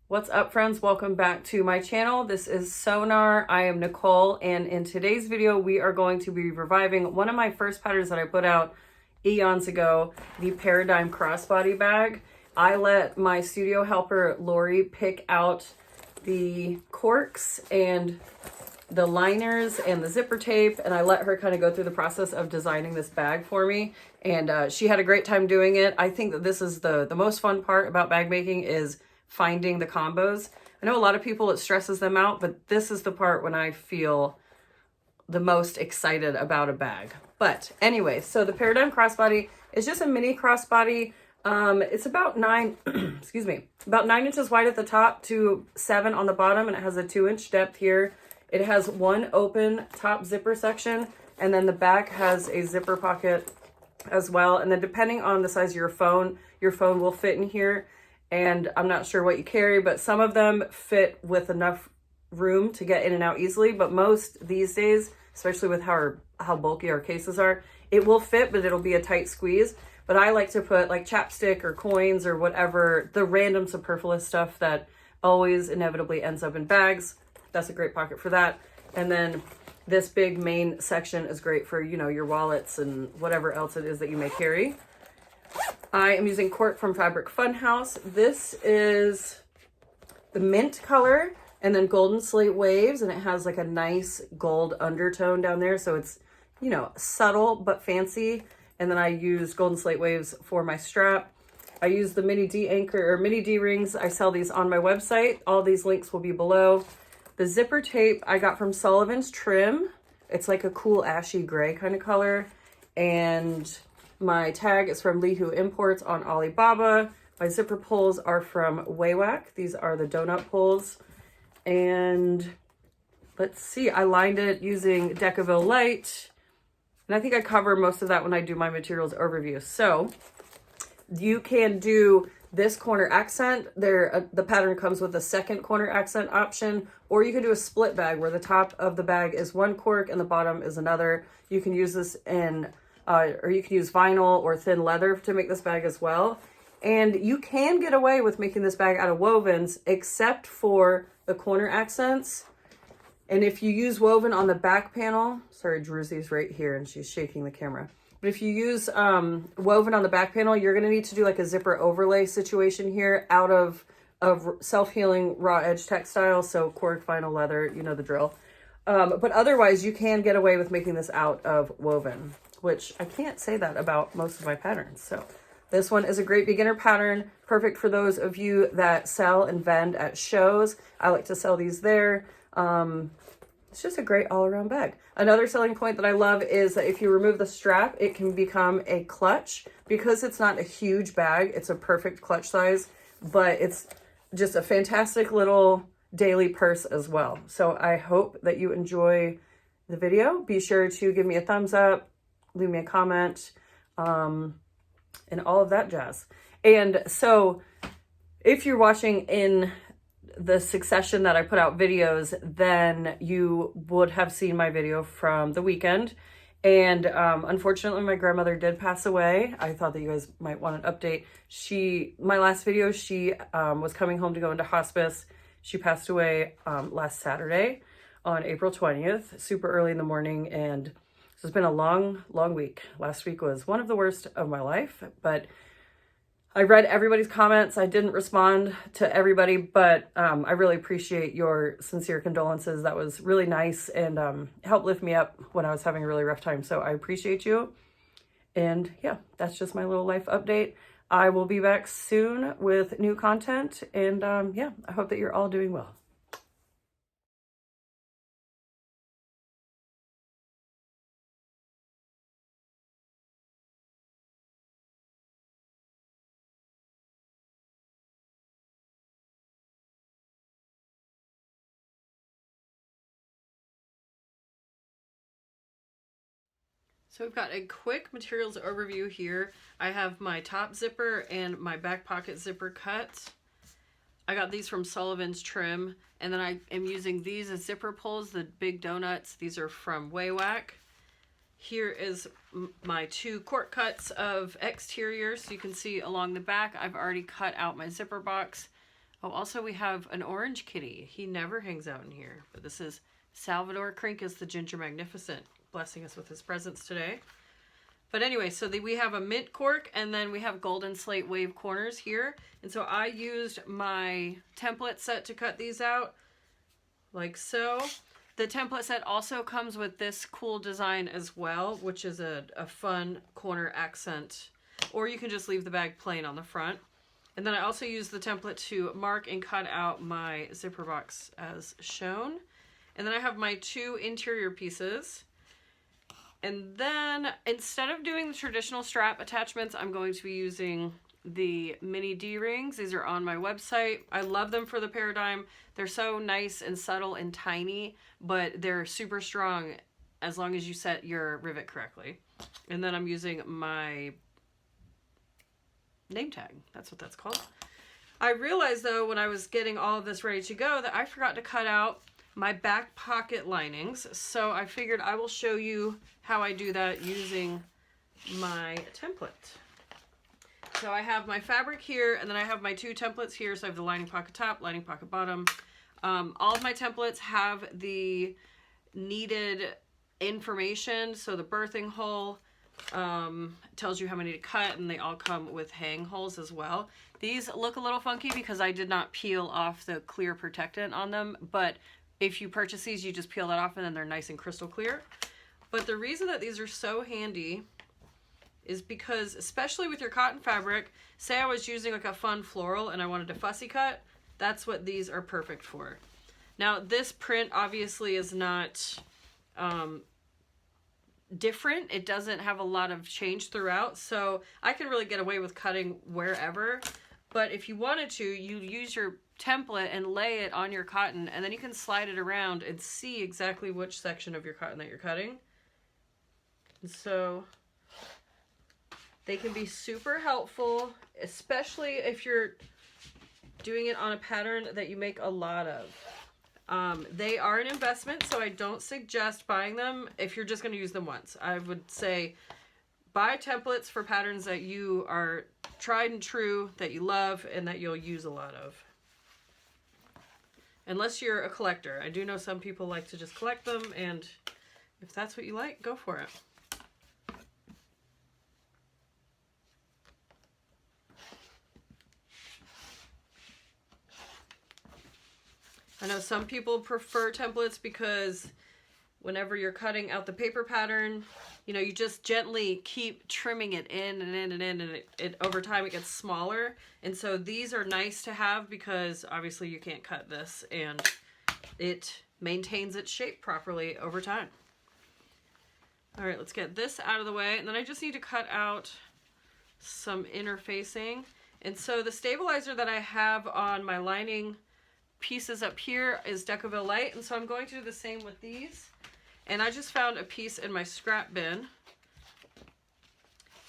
What's up, friends? Welcome back to my channel. This is SewGnar. I am Nicole, and in today's video we are going to be reviving one of my first patterns that I put out eons ago, the Paradigm Crossbody Bag. I let my studio helper Lori pick out the corks and the liners and the zipper tape, and I let her kind of go through the process of designing this bag for me, and she had a great time doing it. I think that this is the most fun part about bag making, is finding the combos. I know a lot of people, it stresses them out, but this is the part when I feel the most excited about a bag. But anyway, so the Paradigm Crossbody is just a mini crossbody. It's about 9 excuse me, about 9 inches wide at the top to 7 on the bottom, and it has a 2-inch depth here. It has one open top zipper section, and then the back has a zipper pocket as well. And then depending on the size of your phone will fit in here. And I'm not sure what you carry, but some of them fit with enough room to get in and out easily. But most these days, especially with how bulky our cases are, it will fit, but it'll be a tight squeeze. But I like to put like chapstick or coins or whatever, the random superfluous stuff that always inevitably ends up in bags. That's a great pocket for that. And then this big main section is great for, you know, your wallets and whatever else it is that you may carry. I am using cork from Fabric Funhouse. This is the mint color and then golden slate waves, and it has like a nice gold undertone down there, so it's, you know, subtle but fancy. And then I used golden slate waves for my strap. I use the mini D anchor or mini D rings. I sell these on my website. All these links will be below. The zipper tape I got from Sullivan's Trim. It's like a cool ashy gray kind of color. And my tag is from Lihu Imports on Alibaba. My zipper pulls are from Waywack. These are the donut pulls. And let's see, I lined it using Decaville Light. And I think I cover most of that when I do my materials overview. So you can do this corner accent. The pattern comes with a second corner accent option, or you can do a split bag where the top of the bag is one cork and the bottom is another. You can use this in or you can use vinyl or thin leather to make this bag as well. And you can get away with making this bag out of wovens, except for the corner accents. And if you use woven on the back panel, sorry, Drewsy's right here and she's shaking the camera. But if you use woven on the back panel, you're gonna need to do like a zipper overlay situation here out of self-healing raw edge textile. So cork, vinyl, leather, you know the drill. But otherwise you can get away with making this out of woven, which I can't say that about most of my patterns. So this one is a great beginner pattern, perfect for those of you that sell and vend at shows. I like to sell these there. It's just a great all-around bag. Another selling point that I love is that if you remove the strap, it can become a clutch. Because it's not a huge bag, it's a perfect clutch size, but it's just a fantastic little daily purse as well. So I hope that you enjoy the video. Be sure to give me a thumbs up, leave me a comment, and all of that jazz. And so if you're watching in the succession that I put out videos, then you would have seen my video from the weekend. And unfortunately, my grandmother did pass away. I thought that you guys might want an update. My last video, she was coming home to go into hospice. She passed away last Saturday on April 20th, super early in the morning. And this has been a long, long week. Last week was one of the worst of my life, but I read everybody's comments. I didn't respond to everybody, but I really appreciate your sincere condolences. That was really nice and helped lift me up when I was having a really rough time. So I appreciate you. And yeah, that's just my little life update. I will be back soon with new content. And yeah, I hope that you're all doing well. So we've got a quick materials overview here. I have my top zipper and my back pocket zipper cut. I got these from Sullivan's Trim, and then I am using these as zipper pulls, the big donuts. These are from Waywack. Here is my 2 cork cuts of exterior. So you can see along the back, I've already cut out my zipper box. Oh, also we have an orange kitty. He never hangs out in here, but this is Salvador Crinkus, the Ginger Magnificent, blessing us with his presence today. But anyway, so we have a mint cork, and then we have golden slate wave corners here. And so I used my template set to cut these out, like so. The template set also comes with this cool design as well, which is a fun corner accent. Or you can just leave the bag plain on the front. And then I also use the template to mark and cut out my zipper box as shown. And then I have my 2 interior pieces. And then instead of doing the traditional strap attachments, I'm going to be using the mini D-rings. These are on my website. I love them for the Paradigm. They're so nice and subtle and tiny, but they're super strong as long as you set your rivet correctly. And then I'm using my name tag. That's what that's called. I realized though when I was getting all of this ready to go that I forgot to cut out my back pocket linings. So I figured I will show you how I do that using my template. So I have my fabric here, and then I have my 2 templates here. So I have the lining pocket top, lining pocket bottom. All of my templates have the needed information. So the birthing hole tells you how many to cut, and they all come with hang holes as well. These look a little funky because I did not peel off the clear protectant on them, but if you purchase these, you just peel that off and then they're nice and crystal clear. But the reason that these are so handy is because, especially with your cotton fabric, say I was using like a fun floral and I wanted to fussy cut, that's what these are perfect for. Now this print obviously is not different. It doesn't have a lot of change throughout, so I can really get away with cutting wherever. But if you wanted to, you use your template and lay it on your cotton, and then you can slide it around and see exactly which section of your cotton that you're cutting. And so they can be super helpful, especially if you're doing it on a pattern that you make a lot of. They are an investment, so I don't suggest buying them if you're just going to use them once. I would say buy templates for patterns that you are tried and true, that you love, and that you'll use a lot of. Unless you're a collector. I do know some people like to just collect them, and if that's what you like, go for it. I know some people prefer templates because whenever you're cutting out the paper pattern, you know, you just gently keep trimming it in and in and in, and it over time it gets smaller. And so these are nice to have because obviously you can't cut this, and it maintains its shape properly over time. All right, let's get this out of the way. And then I just need to cut out some interfacing. And so the stabilizer that I have on my lining pieces up here is Decoville Light, and so I'm going to do the same with these. And I just found a piece in my scrap bin,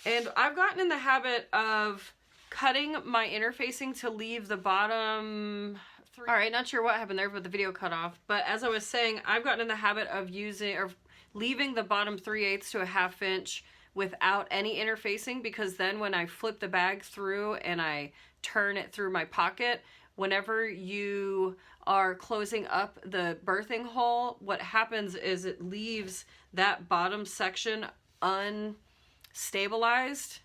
and I've gotten in the habit of cutting my interfacing to leave the bottom 3. All right, not sure what happened there, but the video cut off. But as I was saying, I've gotten in the habit of leaving the bottom 3/8 to a 1/2 inch without any interfacing, because then when I flip the bag through and I turn it through my pocket, whenever you are closing up the birthing hole, what happens is it leaves that bottom section unstabilized,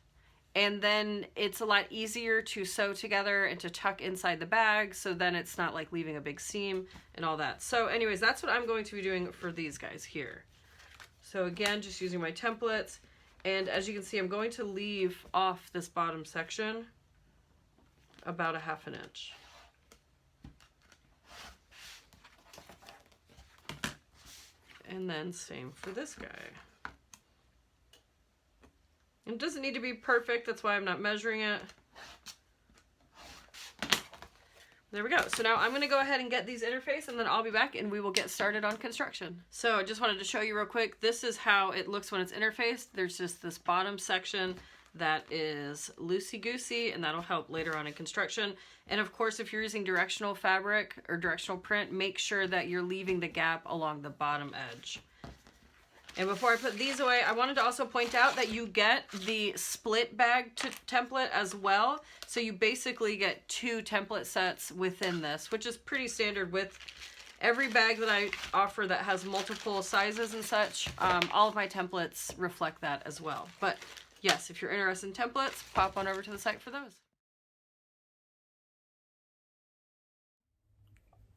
and then it's a lot easier to sew together and to tuck inside the bag, so then it's not like leaving a big seam and all that. So anyways, that's what I'm going to be doing for these guys here. So again, just using my templates, and as you can see, I'm going to leave off this bottom section about a 1/2 inch. And then same for this guy. It doesn't need to be perfect, that's why I'm not measuring it. There we go. So now I'm going to go ahead and get these interfaced, and then I'll be back and we will get started on construction. So I just wanted to show you real quick. This is how it looks when it's interfaced. There's just this bottom section that is loosey-goosey, and that'll help later on in construction. And of course, if you're using directional fabric or directional print, make sure that you're leaving the gap along the bottom edge. And before I put these away, I wanted to also point out that you get the split bag template as well. So you basically get 2 template sets within this, which is pretty standard with every bag that I offer that has multiple sizes and such. All of my templates reflect that as well. But yes, if you're interested in templates, pop on over to the site for those.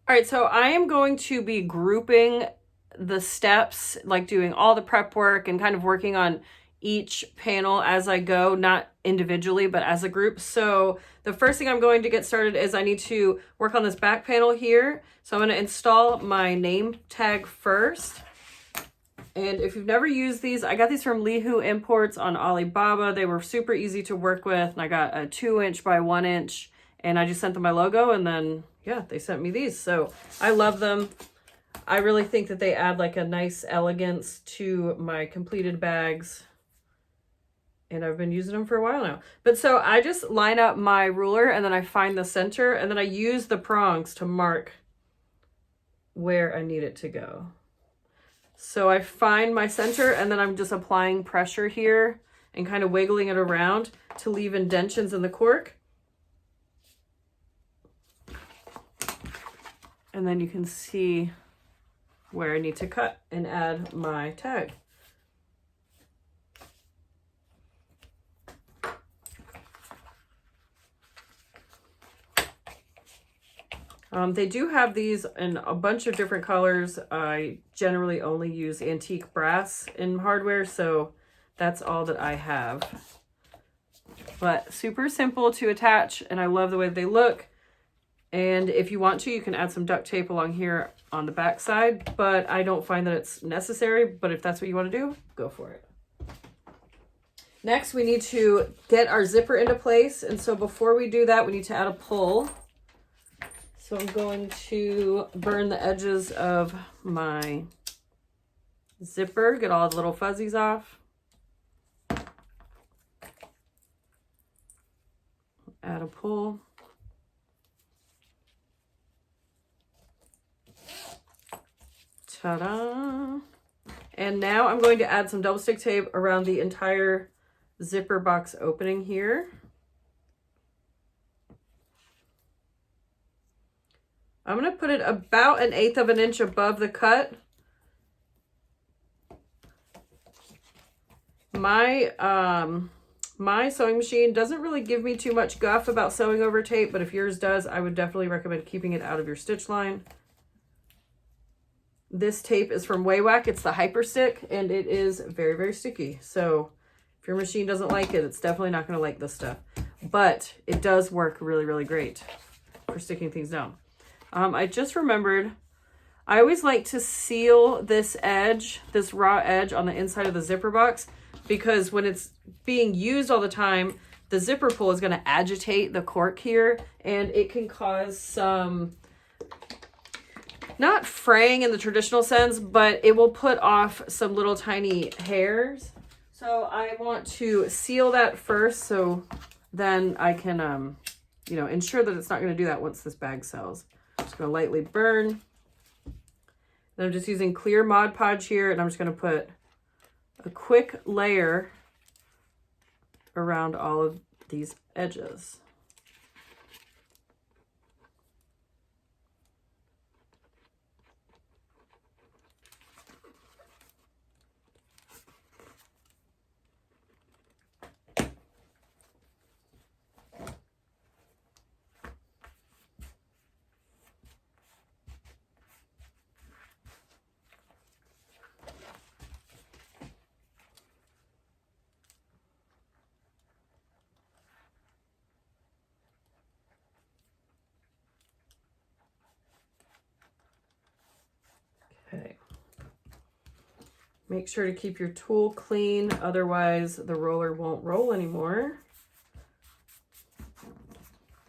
All right, so I am going to be grouping the steps, like doing all the prep work and kind of working on each panel as I go, not individually, but as a group. So the first thing I'm going to get started is I need to work on this back panel here. So I'm going to install my name tag first. And if you've never used these, I got these from Lihu Imports on Alibaba. They were super easy to work with. And I got a 2" by 1" and I just sent them my logo, and then yeah, they sent me these. So I love them. I really think that they add like a nice elegance to my completed bags. And I've been using them for a while now. But so I just line up my ruler and then I find the center and then I use the prongs to mark where I need it to go. So I find my center and then I'm just applying pressure here and kind of wiggling it around to leave indentions in the cork. And then you can see where I need to cut and add my tag. They do have these in a bunch of different colors. I generally only use antique brass in hardware, so that's all that I have. But super simple to attach, and I love the way they look. And if you want to, you can add some duct tape along here on the back side, but I don't find that it's necessary. But if that's what you want to do, go for it. Next, we need to get our zipper into place. And so before we do that, we need to add a pull. So I'm going to burn the edges of my zipper, get all the little fuzzies off. Add a pull. Ta-da! And now I'm going to add some double stick tape around the entire zipper box opening here. I'm going to put it about 1/8 of an inch above the cut. My sewing machine doesn't really give me too much guff about sewing over tape, but if yours does, I would definitely recommend keeping it out of your stitch line. This tape is from Waywack. It's the Hyper Stick, and it is very, very sticky. So if your machine doesn't like it, it's definitely not going to like this stuff. But it does work really, really great for sticking things down. I just remembered, I always like to seal this edge, this raw edge on the inside of the zipper box, because when it's being used all the time, the zipper pull is going to agitate the cork here, and it can cause some, not fraying in the traditional sense, but it will put off some little tiny hairs. So I want to seal that first, so then I can, you know, ensure that it's not going to do that once this bag sells. I'm just going to lightly burn. Then I'm just using clear Mod Podge here, and I'm just going to put a quick layer around all of these edges. Okay. Make sure to keep your tool clean, otherwise the roller won't roll anymore.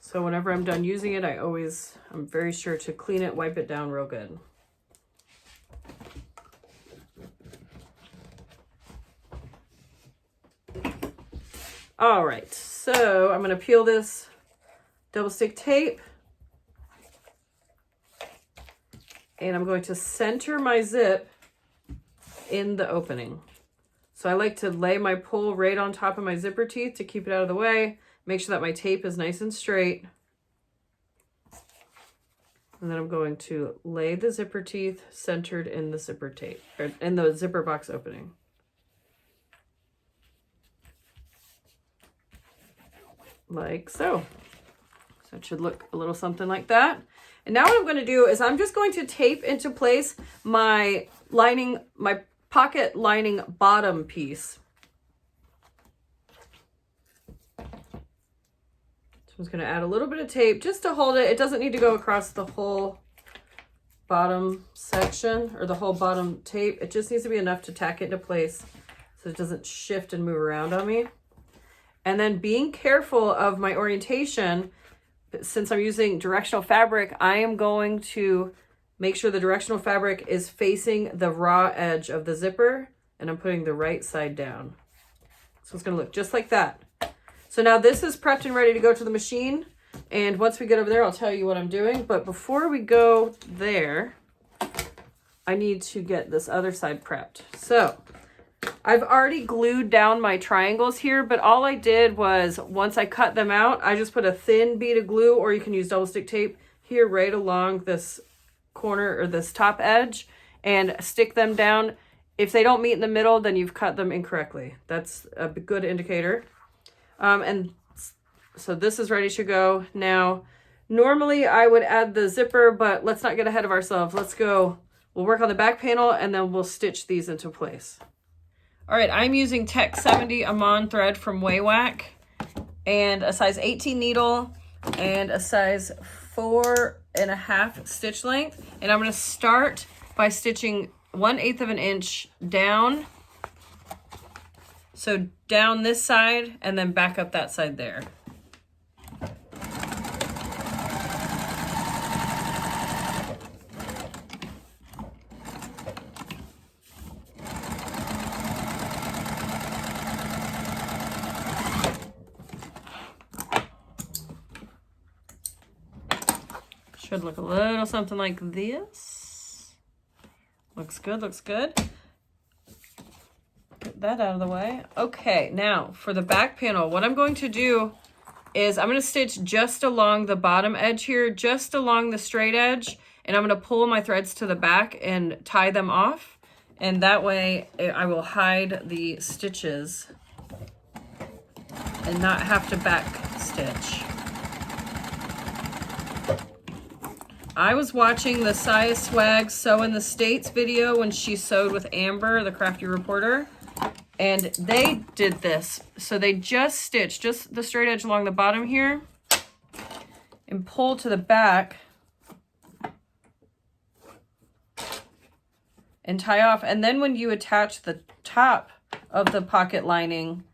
So whenever I'm done using it, I'm very sure to clean it, wipe it down real good. All right, so I'm going to peel this double stick tape. And I'm going to center my zip in the opening. So I like to lay my pull right on top of my zipper teeth to keep it out of the way. Make sure that my tape is nice and straight. And then I'm going to lay the zipper teeth centered in the zipper tape, or in the zipper box opening. Like so. So it should look a little something like that. And now what I'm going to do is I'm just going to tape into place my lining, my pocket lining bottom piece. So I'm just going to add a little bit of tape just to hold it. It doesn't need to go across the whole bottom section or the whole bottom tape. It just needs to be enough to tack it into place so it doesn't shift and move around on me. And then being careful of my orientation, since I'm using directional fabric, I am going to make sure the directional fabric is facing the raw edge of the zipper, and I'm putting the right side down. So it's going to look just like that. So now this is prepped and ready to go to the machine. And once we get over there, I'll tell you what I'm doing. But before we go there, I need to get this other side prepped. So I've already glued down my triangles here, but all I did was once I cut them out, I just put a thin bead of glue, or you can use double stick tape here right along this corner or this top edge and stick them down. If they don't meet in the middle, then you've cut them incorrectly. That's a good indicator. And so this is ready to go. Now, normally I would add the zipper, but let's not get ahead of ourselves. Let's go. We'll work on the back panel and then we'll stitch these into place. All right, I'm using Tech 70 Amon thread from Waywack and a size 18 needle and a size 4.5 stitch length. And I'm gonna start by stitching 1/8 of an inch down. So down this side and then back up that side there. Should look a little something like this. Looks good, looks good. Get that out of the way. Okay, now for the back panel, what I'm going to do is I'm going to stitch just along the bottom edge here, just along the straight edge, and I'm going to pull my threads to the back and tie them off. And that way I will hide the stitches and not have to back stitch. I was watching the Saya Swag Sew in the States video when she sewed with Amber, the crafty reporter, and they did this. So they just stitched just the straight edge along the bottom here and pull to the back and tie off. And then when you attach the top of the pocket lining,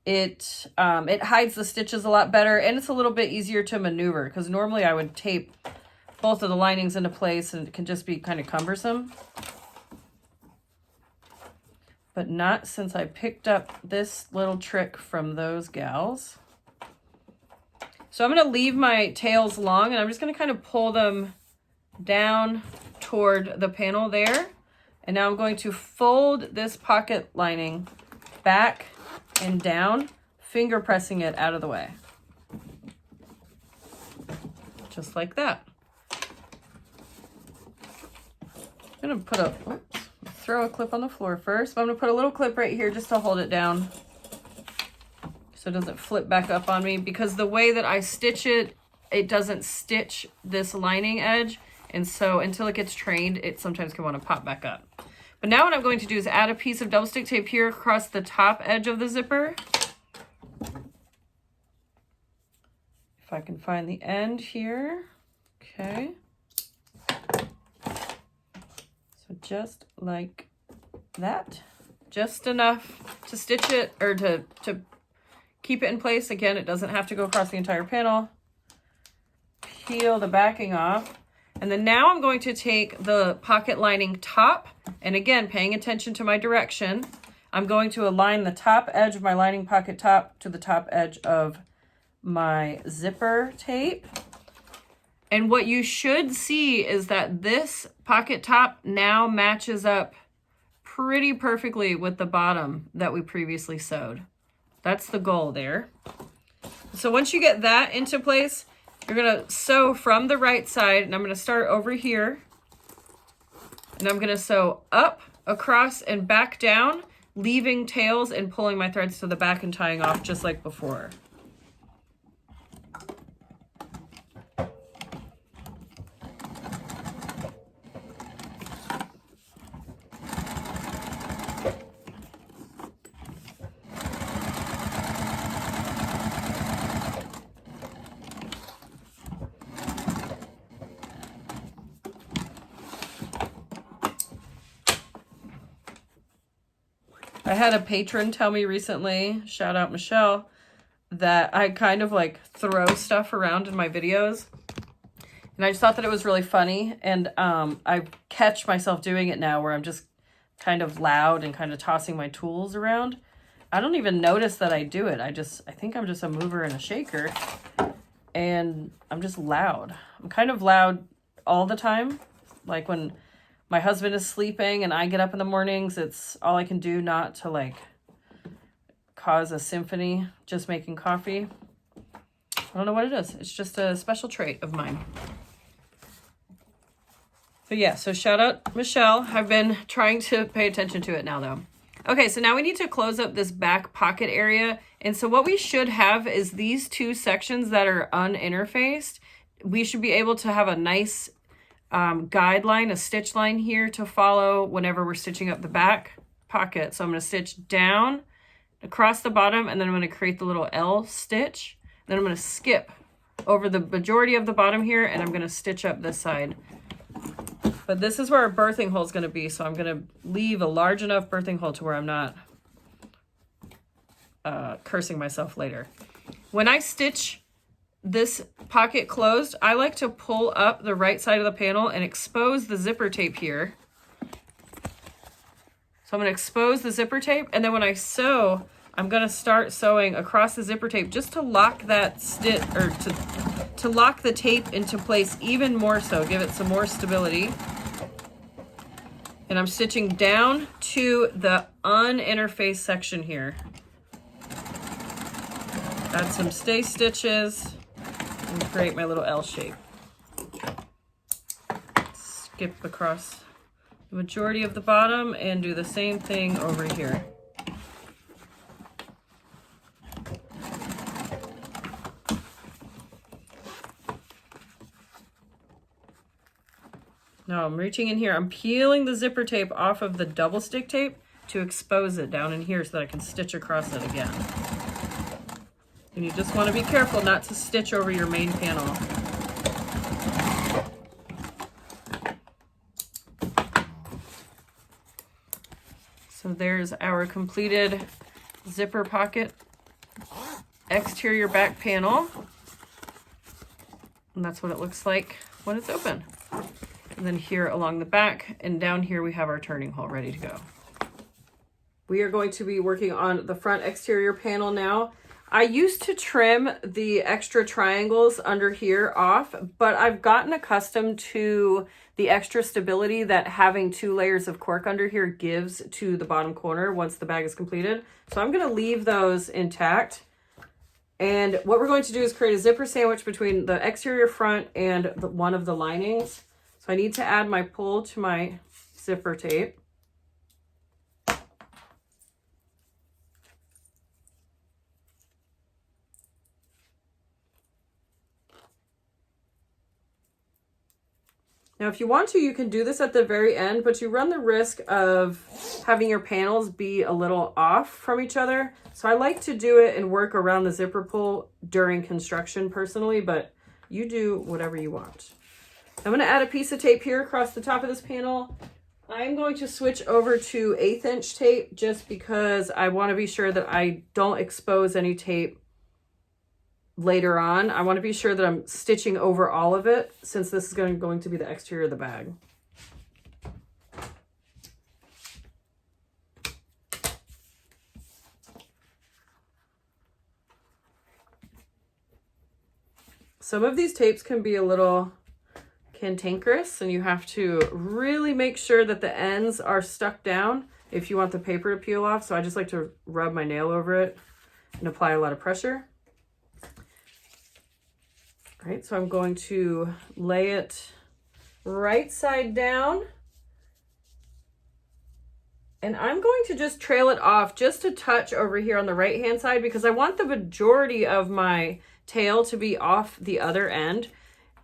it hides the stitches a lot better, and it's a little bit easier to maneuver because normally I would tape both of the linings into place and it can just be kind of cumbersome. But not since I picked up this little trick from those gals. So I'm going to leave my tails long and I'm just going to kind of pull them down toward the panel there. And now I'm going to fold this pocket lining back and down, finger pressing it out of the way. Just like that. I'm going to put throw a clip on the floor first. But I'm going to put a little clip right here just to hold it down so it doesn't flip back up on me, because the way that I stitch it, it doesn't stitch this lining edge. And so until it gets trained, it sometimes can want to pop back up. But now what I'm going to do is add a piece of double stick tape here across the top edge of the zipper. If I can find the end here. Okay. So just like that. Just enough to stitch it, or to keep it in place. Again, it doesn't have to go across the entire panel. Peel the backing off. And then now I'm going to take the pocket lining top, and again, paying attention to my direction, I'm going to align the top edge of my lining pocket top to the top edge of my zipper tape. And what you should see is that this pocket top now matches up pretty perfectly with the bottom that we previously sewed. That's the goal there. So once you get that into place, you're gonna sew from the right side, and I'm gonna start over here, and I'm gonna sew up, across, and back down, leaving tails and pulling my threads to the back and tying off just like before. I had a patron tell me recently, shout out Michelle, that I kind of like throw stuff around in my videos. And I just thought that it was really funny. And I catch myself doing it now where I'm just kind of loud and kind of tossing my tools around. I don't even notice that I do it. I think I'm just a mover and a shaker. And I'm just loud. I'm kind of loud all the time. Like when my husband is sleeping and I get up in the mornings, it's all I can do not to like cause a symphony just making coffee. I don't know what it is. It's just a special trait of mine. But yeah, so shout out Michelle. I've been trying to pay attention to it now though. Okay, so now we need to close up this back pocket area. And so what we should have is these two sections that are uninterfaced. We should be able to have a nice guideline, a stitch line here to follow whenever we're stitching up the back pocket. So I'm going to stitch down across the bottom, and then I'm going to create the little L stitch. Then I'm going to skip over the majority of the bottom here, and I'm going to stitch up this side. But this is where our birthing hole is going to be, so I'm going to leave a large enough birthing hole to where I'm not cursing myself later. When I stitch this pocket closed, I like to pull up the right side of the panel and expose the zipper tape here. So I'm going to expose the zipper tape, and then when I sew, I'm going to start sewing across the zipper tape just to lock that stitch, or to lock the tape into place even more so, give it some more stability. And I'm stitching down to the uninterfaced section here. Add some stay stitches and create my little L shape. Skip across the majority of the bottom and do the same thing over here. Now I'm reaching in here, I'm peeling the zipper tape off of the double stick tape to expose it down in here so that I can stitch across it again. And you just want to be careful not to stitch over your main panel. So there's our completed zipper pocket exterior back panel. And that's what it looks like when it's open. And then here along the back and down here we have our turning hole ready to go. We are going to be working on the front exterior panel now. I used to trim the extra triangles under here off, but I've gotten accustomed to the extra stability that having 2 layers of cork under here gives to the bottom corner once the bag is completed. So I'm going to leave those intact. And what we're going to do is create a zipper sandwich between the exterior front and one of the linings. So I need to add my pull to my zipper tape. Now, if you want to, you can do this at the very end, but you run the risk of having your panels be a little off from each other. So I like to do it and work around the zipper pull during construction personally, but you do whatever you want. I'm going to add a piece of tape here across the top of this panel. I'm going to switch over to 1/8 inch tape just because I want to be sure that I don't expose any tape later on. I want to be sure that I'm stitching over all of it since this is going to be the exterior of the bag. Some of these tapes can be a little cantankerous and you have to really make sure that the ends are stuck down if you want the paper to peel off. So I just like to rub my nail over it and apply a lot of pressure. All right, so I'm going to lay it right side down. And I'm going to just trail it off just a touch over here on the right hand side because I want the majority of my tail to be off the other end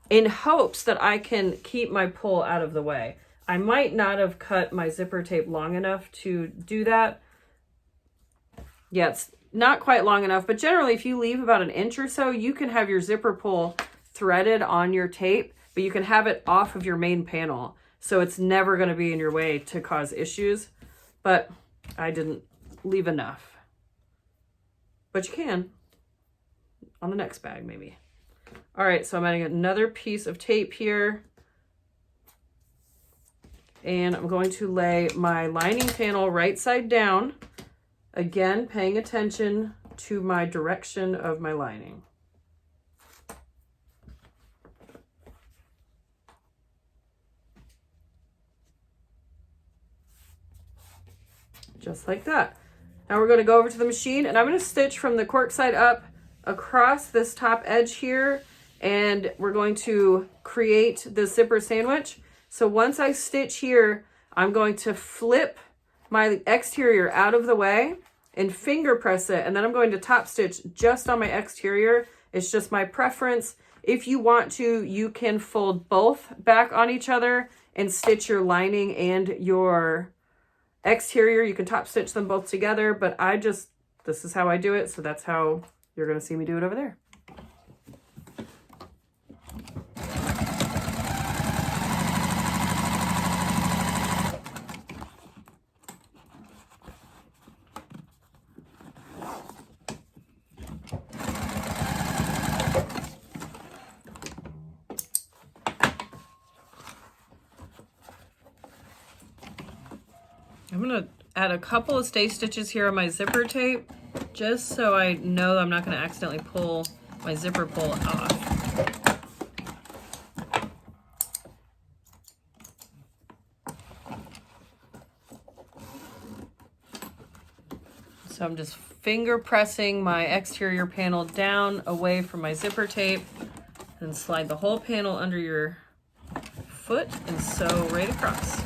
in hopes that I can keep my pull out of the way. I might not have cut my zipper tape long enough to do that. Yeah, it's not quite long enough, but generally if you leave about an inch or so, you can have your zipper pull threaded on your tape, but you can have it off of your main panel. So it's never going to be in your way to cause issues. But I didn't leave enough. But you can on the next bag maybe. All right, so I'm adding another piece of tape here. And I'm going to lay my lining panel right side down. Again, paying attention to my direction of my lining. Just like that. Now we're going to go over to the machine and I'm going to stitch from the cork side up across this top edge here, and we're going to create the zipper sandwich. So once I stitch here, I'm going to flip my exterior out of the way and finger press it, and then I'm going to top stitch just on my exterior. It's just my preference. If you want to, you can fold both back on each other and stitch your lining and your exterior. You can top stitch them both together, but this is how I do it, so that's how you're going to see me do it over there. I'm going to add a couple of stay stitches here on my zipper tape, just so I know I'm not going to accidentally pull my zipper pull off. So I'm just finger pressing my exterior panel down away from my zipper tape, and slide the whole panel under your foot and sew right across.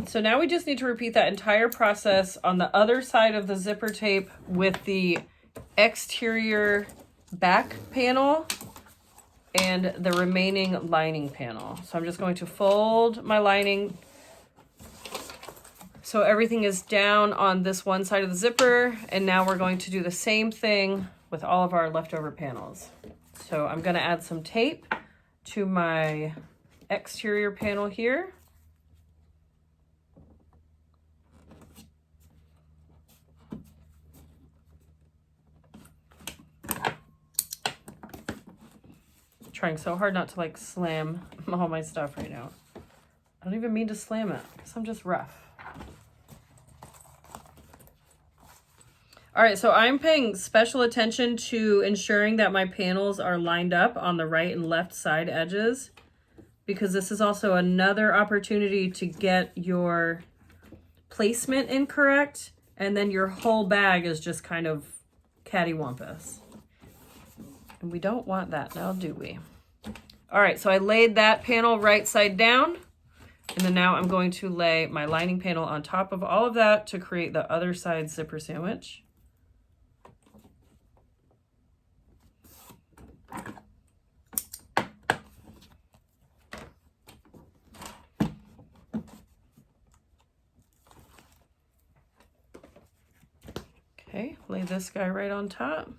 So now we just need to repeat that entire process on the other side of the zipper tape with the exterior back panel and the remaining lining panel. So I'm just going to fold my lining so everything is down on this one side of the zipper, and now we're going to do the same thing with all of our leftover panels. So I'm going to add some tape to my exterior panel here. Trying so hard not to like slam all my stuff right now. I don't even mean to slam it because I'm just rough. All right, so I'm paying special attention to ensuring that my panels are lined up on the right and left side edges, because this is also another opportunity to get your placement incorrect, and then your whole bag is just kind of cattywampus. And we don't want that now, do we? All right, so I laid that panel right side down, and then now I'm going to lay my lining panel on top of all of that to create the other side zipper sandwich. Okay, lay this guy right on top.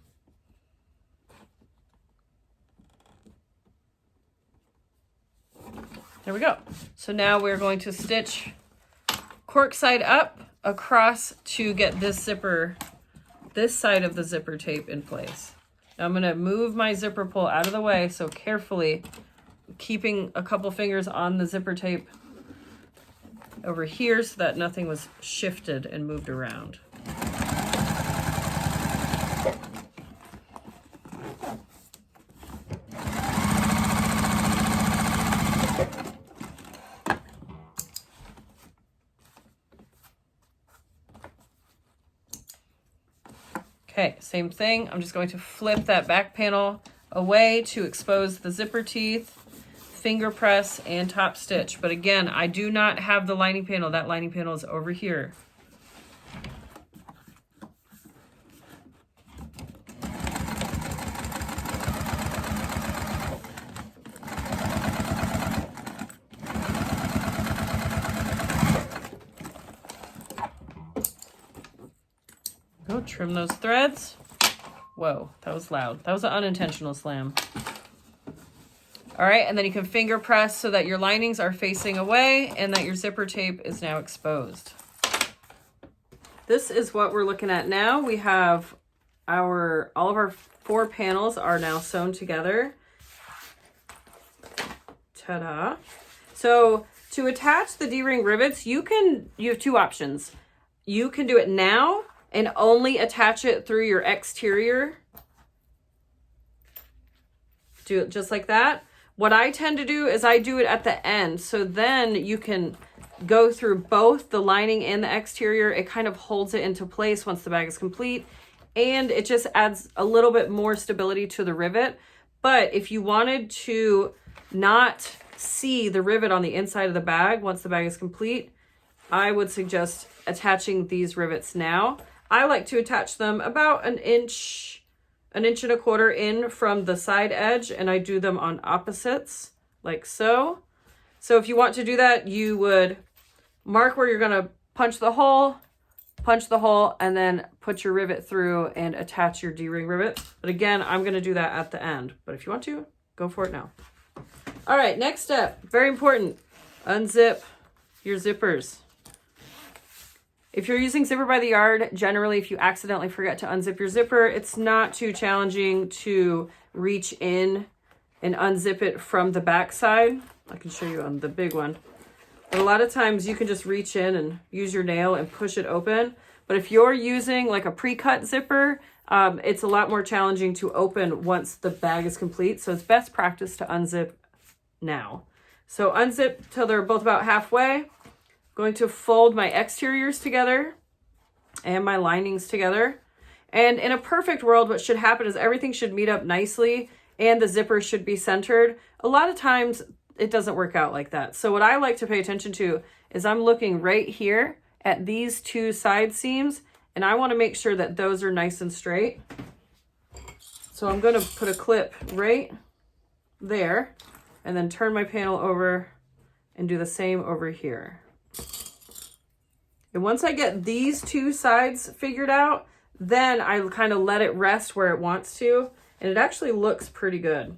There we go. So now we're going to stitch cork side up across to get this zipper, this side of the zipper tape in place. Now I'm going to move my zipper pull out of the way, so carefully keeping a couple fingers on the zipper tape over here so that nothing was shifted and moved around. Okay, same thing. I'm just going to flip that back panel away to expose the zipper teeth, finger press, and top stitch. But again, I do not have the lining panel. That lining panel is over here. Go trim those threads. Whoa, that was loud. That was an unintentional slam. All right, and then you can finger press so that your linings are facing away and that your zipper tape is now exposed. This is what we're looking at now. We have all of our 4 panels are now sewn together. Ta-da. So to attach the D-ring rivets, you have 2 options. You can do it now and only attach it through your exterior. Do it just like that. What I tend to do is I do it at the end. So then you can go through both the lining and the exterior. It kind of holds it into place once the bag is complete. And it just adds a little bit more stability to the rivet. But if you wanted to not see the rivet on the inside of the bag once the bag is complete, I would suggest attaching these rivets now. I like to attach them about an inch and a quarter in from the side edge, and I do them on opposites like so. So if you want to do that, you would mark where you're gonna punch the hole, and then put your rivet through and attach your D-ring rivet. But again, I'm gonna do that at the end. But if you want to, go for it now. All right, next step, very important. Unzip your zippers. If you're using Zipper by the Yard, generally, if you accidentally forget to unzip your zipper, it's not too challenging to reach in and unzip it from the back side. I can show you on the big one. But a lot of times you can just reach in and use your nail and push it open. But if you're using like a pre-cut zipper, it's a lot more challenging to open once the bag is complete. So it's best practice to unzip now. So unzip till they're both about halfway. Going to fold my exteriors together and my linings together. And in a perfect world, what should happen is everything should meet up nicely and the zipper should be centered. A lot of times it doesn't work out like that. So what I like to pay attention to is I'm looking right here at these 2 side seams, and I want to make sure that those are nice and straight. So I'm going to put a clip right there and then turn my panel over and do the same over here. And once I get these 2 sides figured out, then I kind of let it rest where it wants to, and it actually looks pretty good.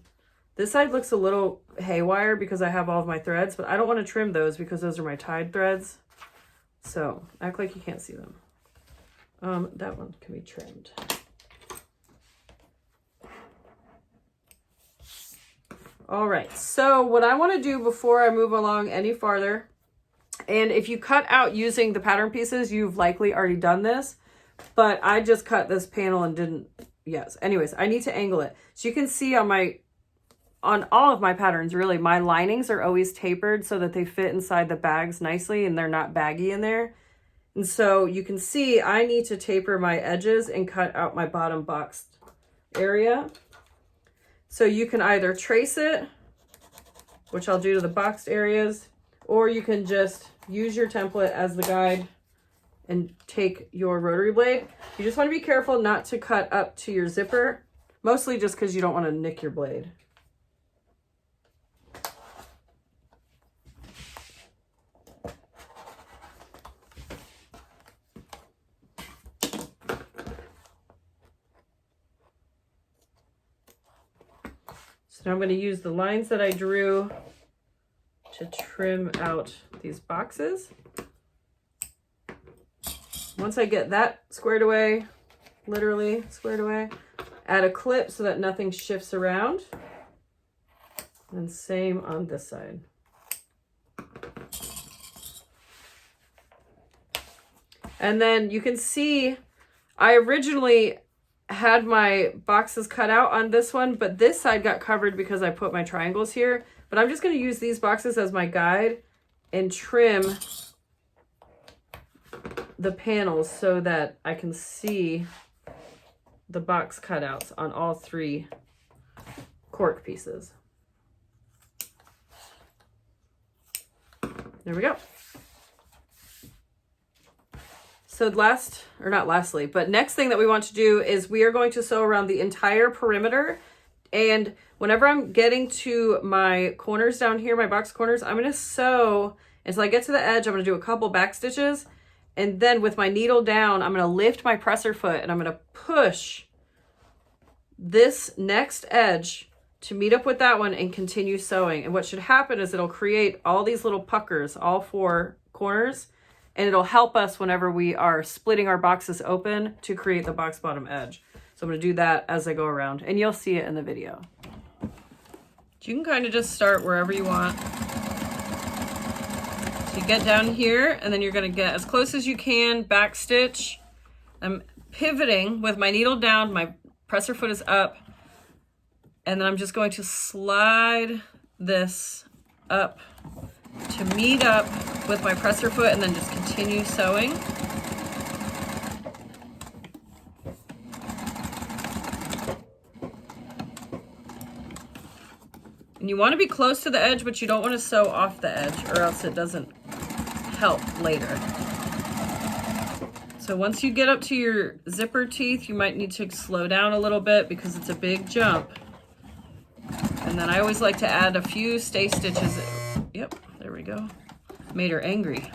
This side looks a little haywire because I have all of my threads, but I don't want to trim those because those are my tied threads. So act like you can't see them. That one can be trimmed. All right, so what I want to do before I move along any farther, and if you cut out using the pattern pieces, you've likely already done this, but I just cut this panel and didn't, yes. Anyways, I need to angle it. So you can see on all of my patterns, really, my linings are always tapered so that they fit inside the bags nicely and they're not baggy in there. And so you can see I need to taper my edges and cut out my bottom boxed area. So you can either trace it, which I'll do to the boxed areas, or you can just use your template as the guide and take your rotary blade. You just want to be careful not to cut up to your zipper, mostly just because you don't want to nick your blade. So now I'm going to use the lines that I drew to trim out these boxes. Once I get that squared away, literally squared away, add a clip so that nothing shifts around. And same on this side. And then you can see I originally had my boxes cut out on this one, but this side got covered because I put my triangles here. But I'm just going to use these boxes as my guide and trim the panels so that I can see the box cutouts on all 3 cork pieces. There we go. So next thing that we want to do is we are going to sew around the entire perimeter. And whenever I'm getting to my corners down here, my box corners, I'm going to sew until I get to the edge. I'm going to do a couple back stitches. And then with my needle down, I'm going to lift my presser foot and I'm going to push this next edge to meet up with that one and continue sewing. And what should happen is it'll create all these little puckers, all 4 corners, and it'll help us whenever we are splitting our boxes open to create the box bottom edge. So I'm going to do that as I go around, and you'll see it in the video. You can kind of just start wherever you want. So you get down here, and then you're going to get as close as you can, back stitch. I'm pivoting with my needle down, my presser foot is up, and then I'm just going to slide this up to meet up with my presser foot and then just continue sewing. And you want to be close to the edge, but you don't want to sew off the edge or else it doesn't help later. So once you get up to your zipper teeth, you might need to slow down a little bit because it's a big jump. And then I always like to add a few stay stitches. Yep, there we go. Made her angry.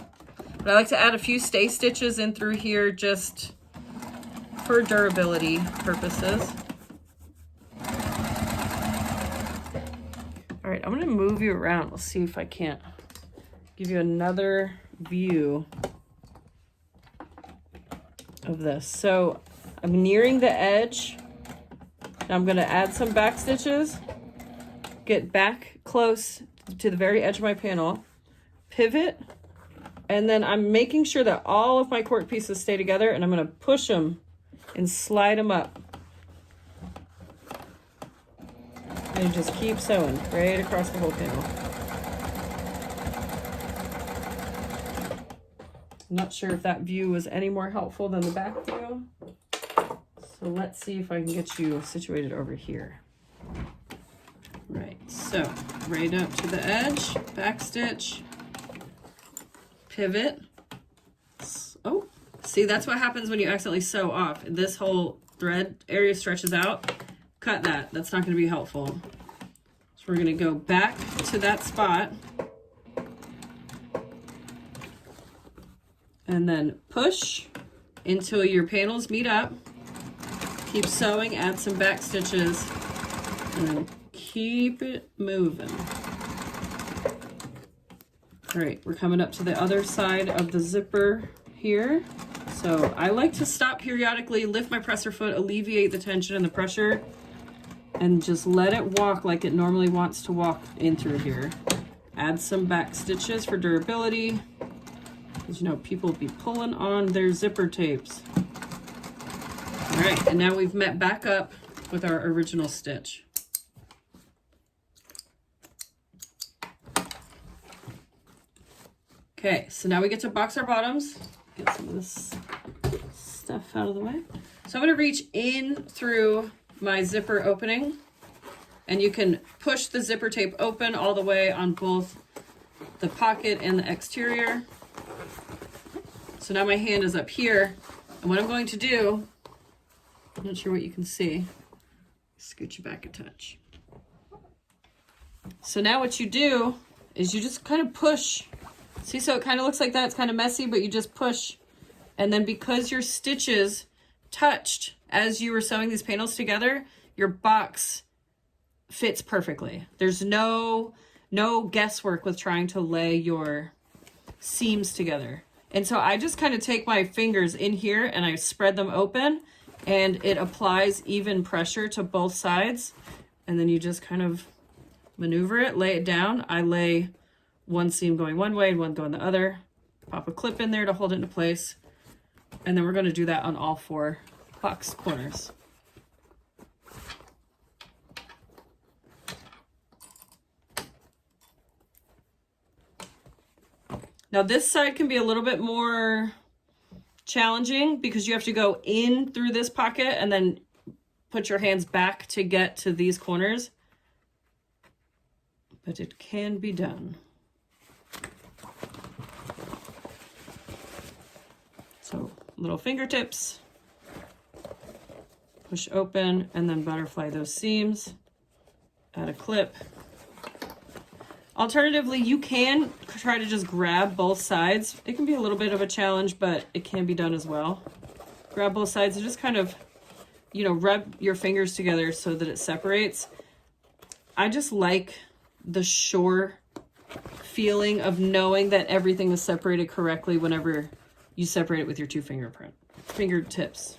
But I like to add a few stay stitches in through here just for durability purposes. All right, I'm gonna move you around. Let's see if I can't give you another view of this. So I'm nearing the edge. Now I'm gonna add some back stitches, get back close to the very edge of my panel, pivot, and then I'm making sure that all of my cork pieces stay together, and I'm gonna push them and slide them up. And just keep sewing right across the whole panel. I'm not sure if that view was any more helpful than the back view. So let's see if I can get you situated over here. Right, so right up to the edge, back stitch, pivot. Oh, see, that's what happens when you accidentally sew off. This whole thread area stretches out. Cut that, that's not gonna be helpful. So we're gonna go back to that spot and then push until your panels meet up. Keep sewing, add some back stitches, and then keep it moving. All right, we're coming up to the other side of the zipper here. So I like to stop periodically, lift my presser foot, alleviate the tension and the pressure, and just let it walk like it normally wants to walk in through here. Add some back stitches for durability, because you know people be pulling on their zipper tapes. All right, and now we've met back up with our original stitch. Okay, so now we get to box our bottoms. Get some of this stuff out of the way. So I'm gonna reach in through my zipper opening, and you can push the zipper tape open all the way on both the pocket and the exterior. So now my hand is up here, and what I'm going to do, I'm not sure what you can see, scoot you back a touch. So now what you do is you just kind of push. See, so it kind of looks like that. It's kind of messy, but you just push. And then because your stitches touched as you were sewing these panels together, your box fits perfectly. There's no guesswork with trying to lay your seams together. And so I just kind of take my fingers in here and I spread them open, and it applies even pressure to both sides. And then you just kind of maneuver it, lay it down. I lay one seam going one way and one going the other. Pop a clip in there to hold it into place. And then we're going to do that on all 4 box corners. Now this side can be a little bit more challenging because you have to go in through this pocket and then put your hands back to get to these corners, but it can be done. So little fingertips, push open, and then butterfly those seams, add a clip. Alternatively, you can try to just grab both sides. It can be a little bit of a challenge, but it can be done as well. Grab both sides and just kind of, you know, rub your fingers together so that it separates. I just like the sure feeling of knowing that everything is separated correctly whenever you separate it with your two fingertips.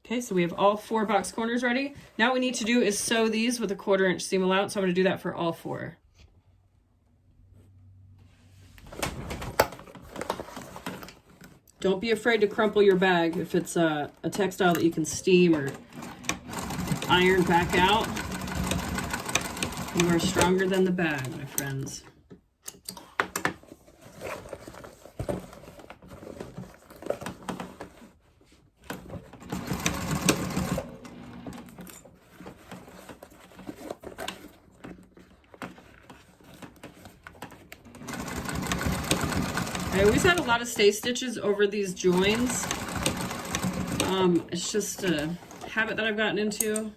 Okay, so we have all 4 box corners ready. Now what we need to do is sew these with a 1/4 inch seam allowance. So I'm going to do that for all 4. Don't be afraid to crumple your bag if it's a textile that you can steam or iron back out. You are stronger than the bag, my friends. I always had a lot of stay stitches over these joins. It's just a habit that I've gotten into.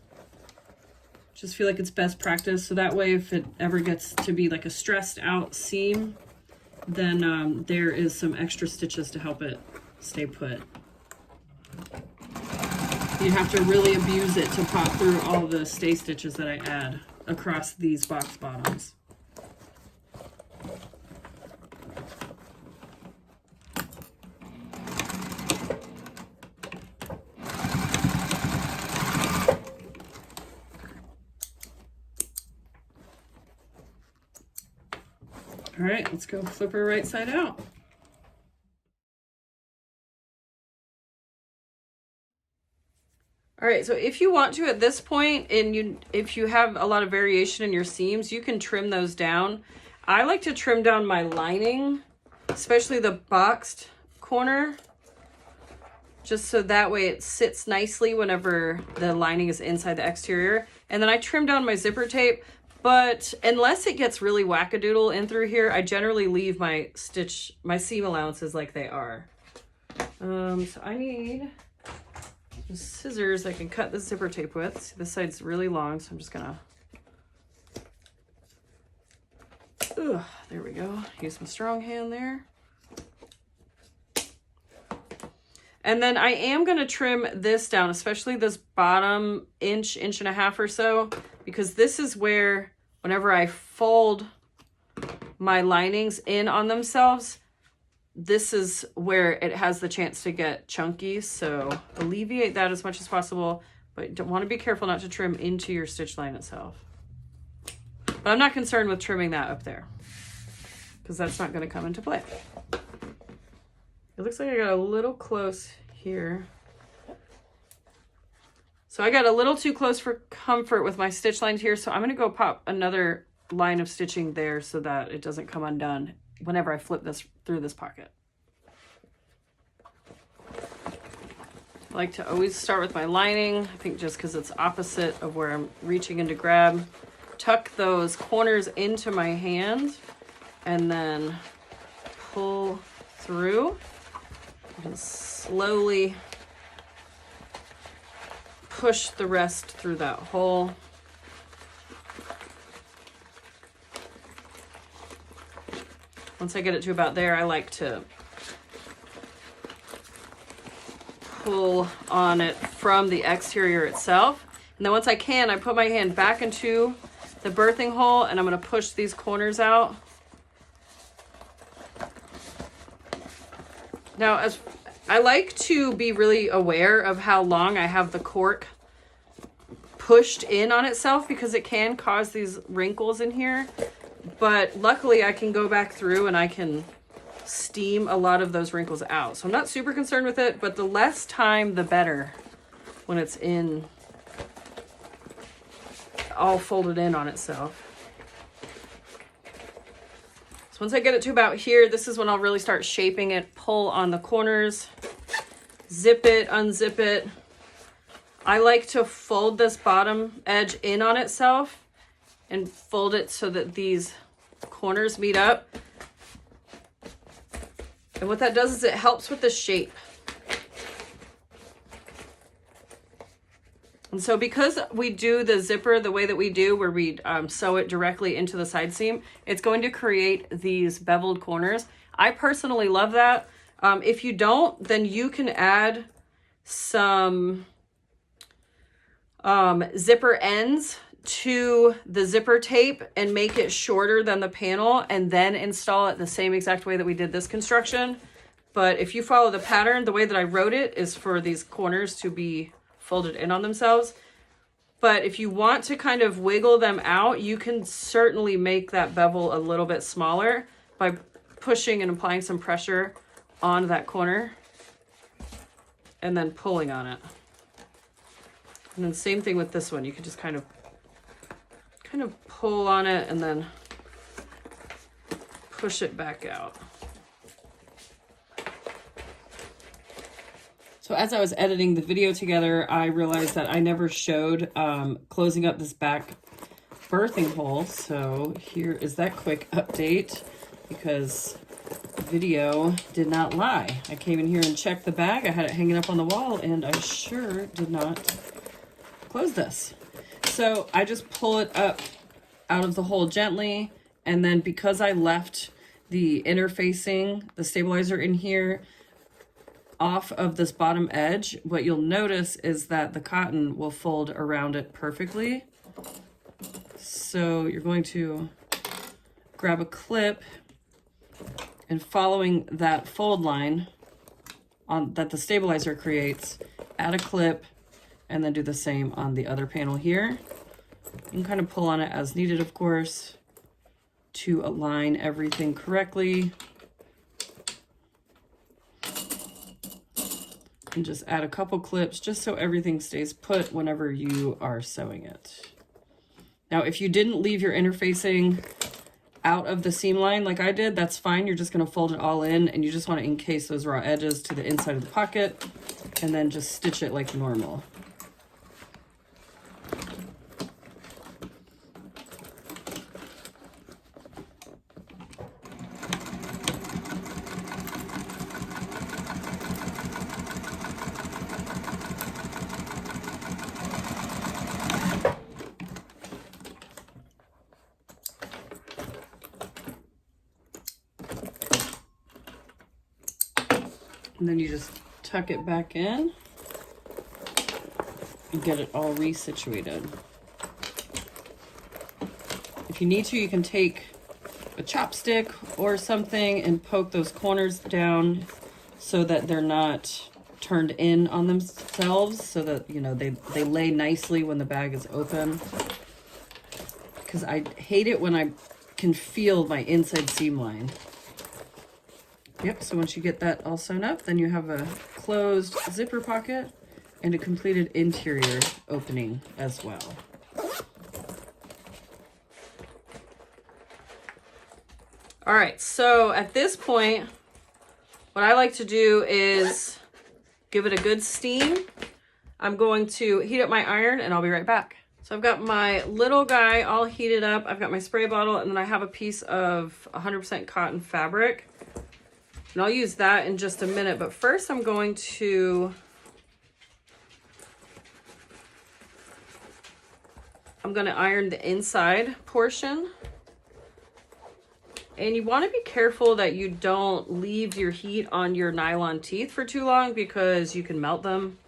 Just feel like it's best practice. So that way, if it ever gets to be like a stressed out seam, then there is some extra stitches to help it stay put. You have to really abuse it to pop through all the stay stitches that I add across these box bottoms. All right, let's go flip her right side out. All right, so if you want to at this point, and if you have a lot of variation in your seams, you can trim those down. I like to trim down my lining, especially the boxed corner, just so that way it sits nicely whenever the lining is inside the exterior. And then I trim down my zipper tape. But unless it gets really wackadoodle in through here, I generally leave my seam allowances like they are. So I need some scissors I can cut the zipper tape with. See, this side's really long, so I'm just gonna, there we go. Use my strong hand there. And then I am gonna trim this down, especially this bottom inch and a half or so, because this is where, whenever I fold my linings in on themselves, this is where it has the chance to get chunky. So alleviate that as much as possible, but don't want to be careful not to trim into your stitch line itself. But I'm not concerned with trimming that up there, because that's not going to come into play. It looks like I got a little close here. So I got a little too close for comfort with my stitch lines here, so I'm going to go pop another line of stitching there so that it doesn't come undone whenever I flip this through this pocket. I like to always start with my lining, I think just because it's opposite of where I'm reaching in to grab. Tuck those corners into my hand and then pull through and slowly push the rest through that hole. Once I get it to about there, I like to pull on it from the exterior itself. And then once I can, I put my hand back into the birthing hole and I'm going to push these corners out. Now, as I like to be really aware of how long I have the cork pushed in on itself, because it can cause these wrinkles in here. But luckily I can go back through and I can steam a lot of those wrinkles out. So I'm not super concerned with it, but the less time, the better when it's in all folded in on itself. So once I get it to about here, this is when I'll really start shaping it, pull on the corners, zip it, unzip it. I like to fold this bottom edge in on itself and fold it so that these corners meet up. And what that does is it helps with the shape. And so because we do the zipper the way that we do, where we sew it directly into the side seam, it's going to create these beveled corners. I personally love that. If you don't, then you can add some zipper ends to the zipper tape and make it shorter than the panel, and then install it the same exact way that we did this construction. But if you follow the pattern, the way that I wrote it is for these corners to be folded in on themselves. But if you want to kind of wiggle them out, you can certainly make that bevel a little bit smaller by pushing and applying some pressure on that corner and then pulling on it. And then same thing with this one. You can just kind of pull on it and then push it back out. So as I was editing the video together, I realized that I never showed closing up this back birthing hole. So here is that quick update, because video did not lie. I came in here and checked the bag. I had it hanging up on the wall, and I sure did not close this. So I just pull it up out of the hole gently, and then because I left the interfacing, the stabilizer in here, off of this bottom edge, what you'll notice is that the cotton will fold around it perfectly. So you're going to grab a clip, and following that fold line that the stabilizer creates, add a clip, and then do the same on the other panel here. You can kind of pull on it as needed, of course, to align everything correctly. And just add a couple clips just so everything stays put whenever you are sewing it. Now, if you didn't leave your interfacing out of the seam line like I did, that's fine. You're just going to fold it all in, and you just want to encase those raw edges to the inside of the pocket and then just stitch it like normal. And then you just tuck it back in and get it all resituated. If you need to, you can take a chopstick or something and poke those corners down so that they're not turned in on themselves, so that, you know, they lay nicely when the bag is open. Because I hate it when I can feel my inside seam line. Yep, so once you get that all sewn up, then you have a closed zipper pocket and a completed interior opening as well. All right, so at this point, what I like to do is give it a good steam. I'm going to heat up my iron, and I'll be right back. So I've got my little guy all heated up. I've got my spray bottle, and then I have a piece of 100% cotton fabric. And I'll use that in just a minute, but first I'm going to iron the inside portion. And you want to be careful that you don't leave your heat on your nylon teeth for too long, because you can melt them.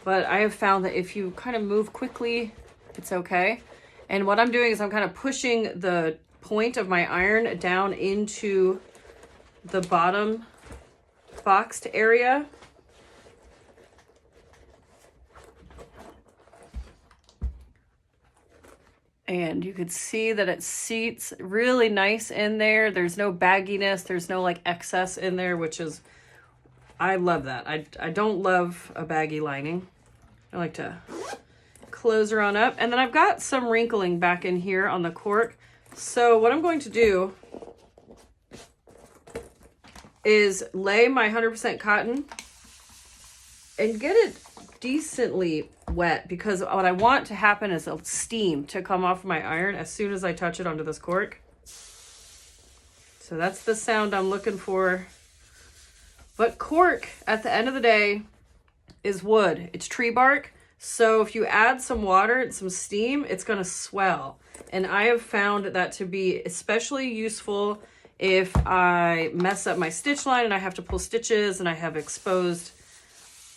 But I have found that if you kind of move quickly, it's okay. And what I'm doing is I'm kind of pushing the point of my iron down into the bottom boxed area. And you could see that it seats really nice in there. There's no bagginess. There's no like excess in there, which is, I love that. I don't love a baggy lining. I like to close her on up. And then I've got some wrinkling back in here on the cork. So what I'm going to do is lay my 100% cotton and get it decently wet, because what I want to happen is a steam to come off my iron as soon as I touch it onto this cork. So that's the sound I'm looking for. But cork, at the end of the day, is wood. It's tree bark. So if you add some water and some steam, it's going to swell. And I have found that to be especially useful if I mess up my stitch line and I have to pull stitches and I have exposed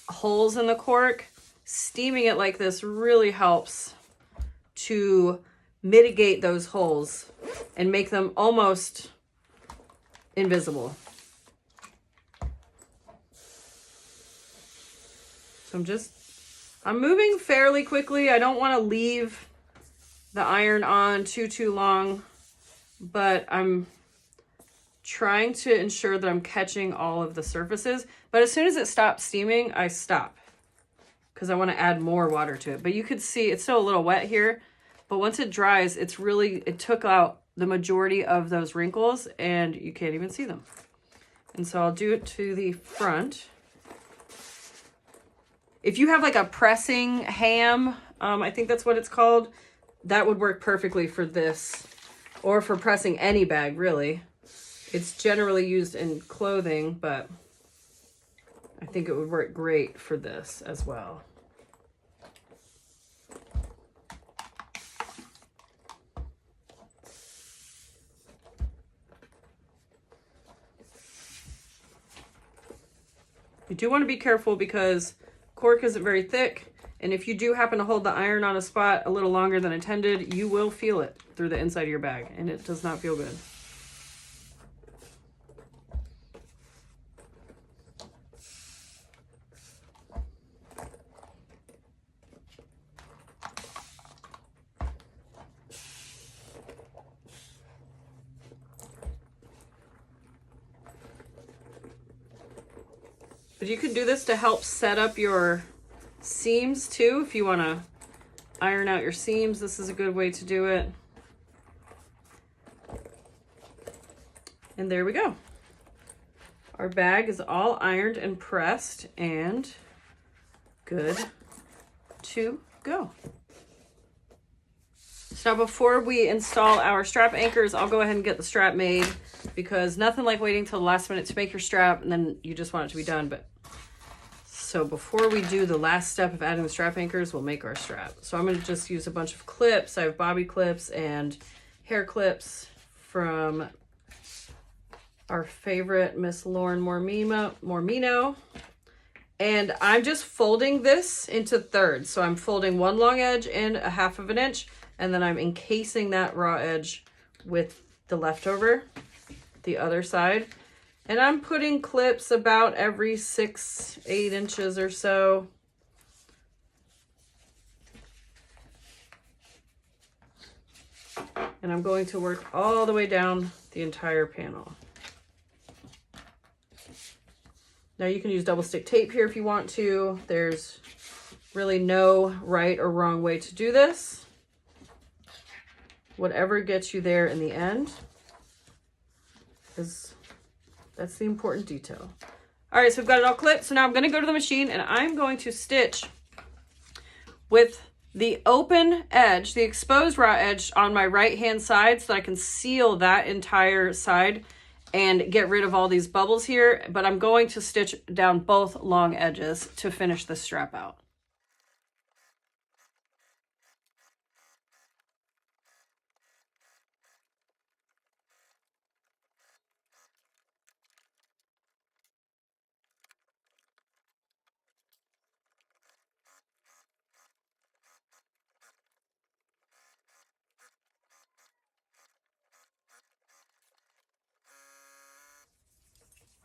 holes in the cork. Steaming it like this really helps to mitigate those holes and make them almost invisible. So I'm moving fairly quickly. I don't want to leave the iron on too long, but I'm trying to ensure that I'm catching all of the surfaces. But as soon as it stops steaming, I stop, because I want to add more water to it. But you could see it's still a little wet here, but once it dries, it took out the majority of those wrinkles and you can't even see them. And so I'll do it to the front. If you have like a pressing ham, I think that's what it's called, that would work perfectly for this, or for pressing any bag, really. It's generally used in clothing, but I think it would work great for this as well. You do want to be careful because cork isn't very thick, and if you do happen to hold the iron on a spot a little longer than intended, you will feel it through the inside of your bag, and it does not feel good. But you can do this to help set up your seams too. If you want to iron out your seams, this is a good way to do it. And there we go. Our bag is all ironed and pressed and good to go. So now before we install our strap anchors, I'll go ahead and get the strap made, because nothing like waiting till the last minute to make your strap and then you just want it to be done. But so before we do the last step of adding the strap anchors, we'll make our strap. So I'm going to just use a bunch of clips. I have bobby clips and hair clips from our favorite Miss Lauren Mormino. And I'm just folding this into thirds. So I'm folding one long edge in 1/2 inch, and then I'm encasing that raw edge with the leftover, the other side. And I'm putting clips about every 6-8 inches or so. And I'm going to work all the way down the entire panel. Now you can use double stick tape here if you want to. There's really no right or wrong way to do this. Whatever gets you there in the end that's the important detail. All right, so we've got it all clipped. So now I'm going to go to the machine and I'm going to stitch with the open edge, the exposed raw edge on my right hand side, so that I can seal that entire side and get rid of all these bubbles here. But I'm going to stitch down both long edges to finish the strap out.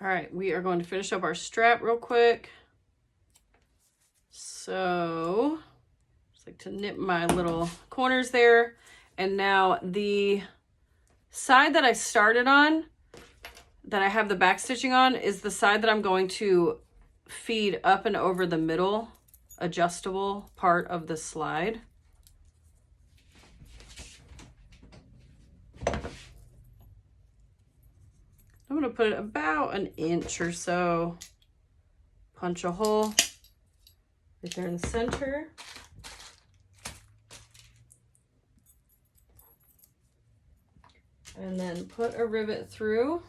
All right, we are going to finish up our strap real quick. So, just like to nip my little corners there. And now the side that I started on, that I have the back stitching on, is the side that I'm going to feed up and over the middle adjustable part of the slide. I'm going to put it about 1 inch or so, punch a hole, right there in the center. And then put a rivet through.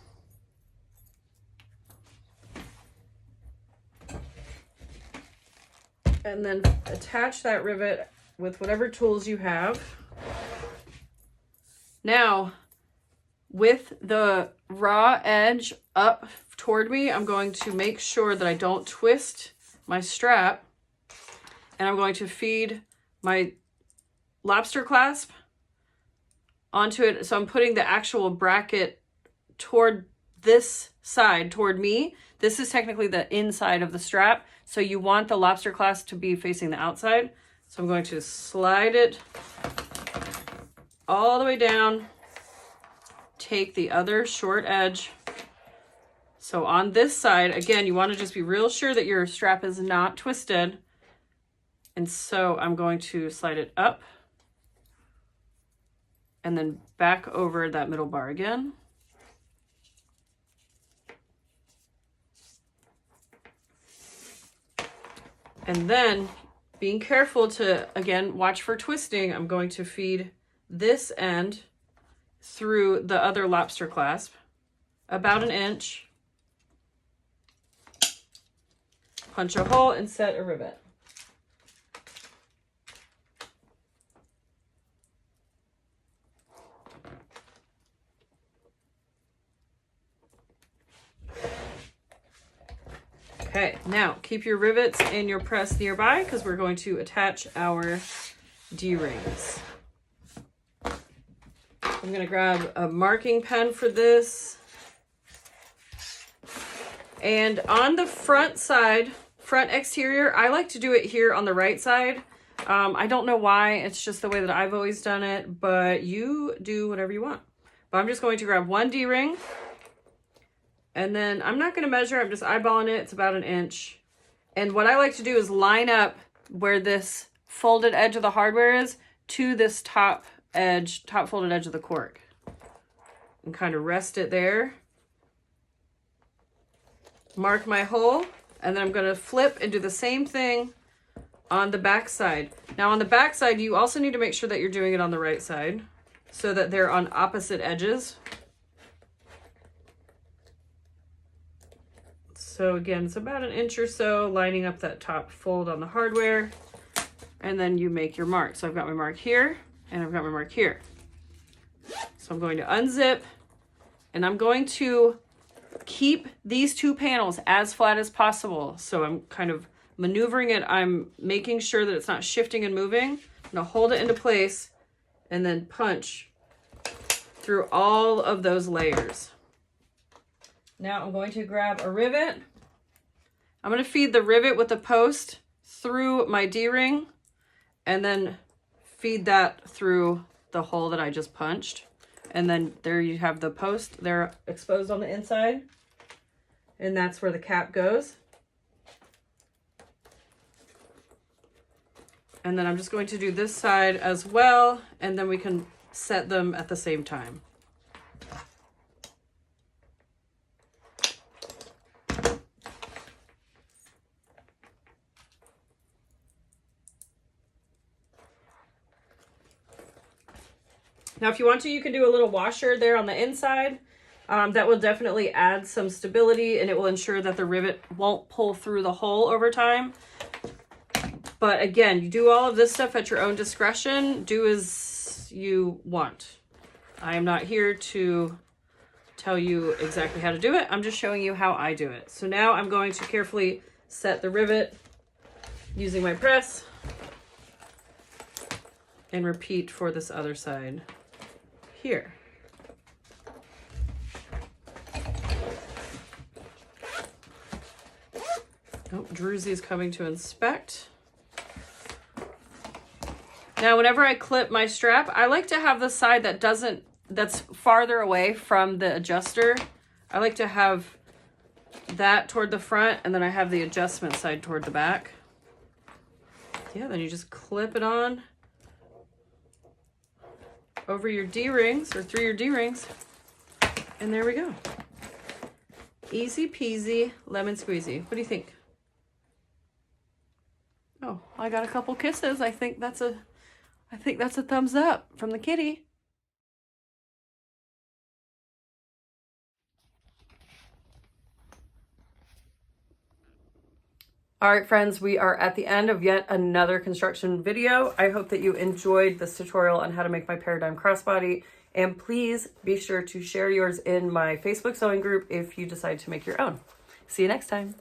And then attach that rivet with whatever tools you have. Now, with the raw edge up toward me, I'm going to make sure that I don't twist my strap. And I'm going to feed my lobster clasp onto it. So I'm putting the actual bracket toward this side, toward me. This is technically the inside of the strap. So you want the lobster clasp to be facing the outside. So I'm going to slide it all the way down. Take the other short edge. So on this side, again, you want to just be real sure that your strap is not twisted. And so I'm going to slide it up and then back over that middle bar again. And then being careful to, again, watch for twisting, I'm going to feed this end through the other lobster clasp, about 1 inch, punch a hole and set a rivet. Okay, now keep your rivets and your press nearby because we're going to attach our D-rings. I'm going to grab a marking pen for this. And on the front side, front exterior, I like to do it here on the right side. I don't know why, it's just the way that I've always done it, but you do whatever you want. But I'm just going to grab 1 D-ring. And then I'm not going to measure, I'm just eyeballing it. It's about 1 inch. And what I like to do is line up where this folded edge of the hardware is to this top folded edge of the cork. And kind of rest it there. Mark my hole. And then I'm going to flip and do the same thing on the back side. Now on the back side, you also need to make sure that you're doing it on the right side so that they're on opposite edges. So again, it's about 1 inch or so, lining up that top fold on the hardware. And then you make your mark. So I've got my mark here, and I've got my mark here. So I'm going to unzip, and I'm going to keep these 2 panels as flat as possible. So I'm kind of maneuvering it. I'm making sure that it's not shifting and moving. I'm gonna hold it into place, and then punch through all of those layers. Now I'm going to grab a rivet. I'm going to feed the rivet with the post through my D-ring and then feed that through the hole that I just punched. And then there you have the post. They're exposed on the inside. And that's where the cap goes. And then I'm just going to do this side as well. And then we can set them at the same time. Now, if you want to, you can do a little washer there on the inside. That will definitely add some stability and it will ensure that the rivet won't pull through the hole over time. But again, you do all of this stuff at your own discretion. Do as you want. I am not here to tell you exactly how to do it. I'm just showing you how I do it. So now I'm going to carefully set the rivet using my press and repeat for this other side here. Oh, Drewsy's coming to inspect. Now, whenever I clip my strap, I like to have the side that's farther away from the adjuster. I like to have that toward the front, and then I have the adjustment side toward the back. Yeah, then you just clip it on over your D-rings or through your D-rings. And there we go. Easy peasy, lemon squeezy. What do you think? Oh, I got a couple kisses. I think that's a thumbs up from the kitty. All right, friends, we are at the end of yet another construction video. I hope that you enjoyed this tutorial on how to make my Paradigm crossbody. And please be sure to share yours in my Facebook sewing group if you decide to make your own. See you next time.